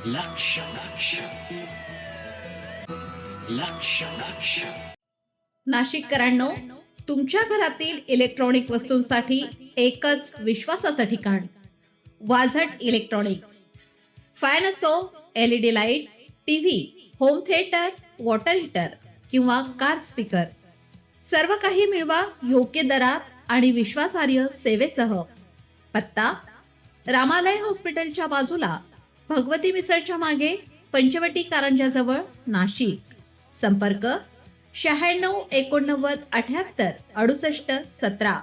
लक्ष लक्ष लक्ष लक्ष नाशिककरांनो, तुमच्या घरातील इलेक्ट्रॉनिक वस्तूंसाठी एकच विश्वासाचं ठिकाण वाझट इलेक्ट्रॉनिक्स. फॅन असो, LED lights, TV, home theatre, water heater किंवा कार स्पीकर, सर्व काही मिळवा योग्य दरात आणि विश्वासार्ह सेवेसह. पत्ता: रामालय हॉस्पिटलच्या बाजूला, भगवती मिसळच्या मागे, पंचवटी कारंजाजवळ, नाशिक. संपर्क: 96 89 78 68 17.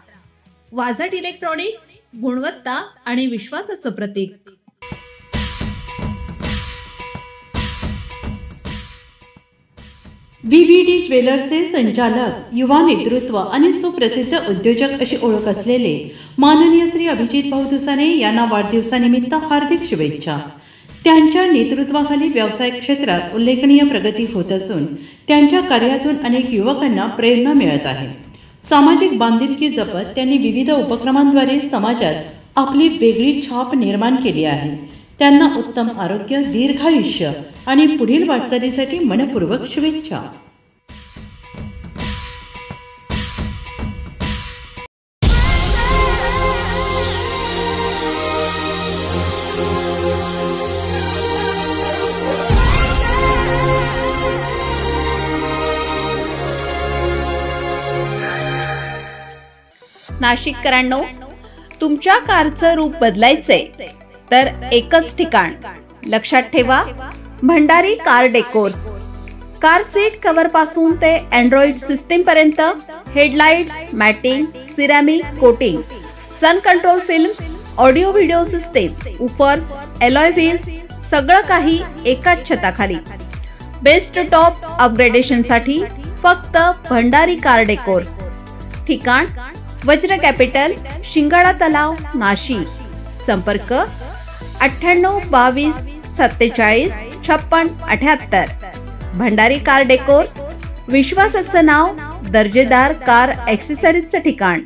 वाझट इलेक्ट्रॉनिक्स, गुणवत्ता आणि विश्वासाचं प्रतीक. VVD ज्वेलर्सचे संचालक, युवा नेतृत्व आणि सुप्रसिद्ध उद्योजक अशी ओळख असलेले माननीय श्री अभिजित भाऊ दुसाने यांना वाढदिवसानिमित्त हार्दिक शुभेच्छा. त्यांच्या नेतृत्वाखाली व्यवसाय क्षेत्रात उल्लेखनीय प्रगती होत असून त्यांच्या कार्यातून अनेक युवकांना प्रेरणा मिळत आहे. सामाजिक बांधिलकी जपत त्यांनी विविध उपक्रमांद्वारे समाजात आपली वेगळी छाप निर्माण केली आहे. त्यांना उत्तम आरोग्य, दीर्घायुष्य आणि पुढील वाटचालीसाठी मनपूर्वक शुभेच्छा. नाशिककरांनो, तुमच्या कारचं रूप बदलायचंय तर एकच ठिकाण. लक्षात ठेवा, Bhandari car decors. Car seat cover पासून ते अँड्रॉइड सिस्टीम पर्यंत, headlights, matting, ceramic coating, sun control films, audio video system, woofers, alloy wheels, सगळं काही एकाच छताखाली. बेस्ट टॉप अपग्रेडेशन साठी फक्त भंडारी कार डेकोर्स. ठिकाण: वज्र कॅपिटल, शिंगाडा तलाव, नाशिक. संपर्क: 98 22 47 56 78. भंडारी कार डेकोर्स, विश्वासाचं नाव, दर्जेदार कार ॲक्सेसरीजचं ठिकाण.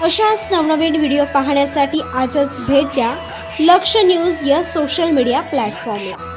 अशाच नवनवीन व्हिडिओ पाहण्यासाठी आजच भेट द्या लक्ष न्यूज या सोशल मीडिया प्लॅटफॉर्मला.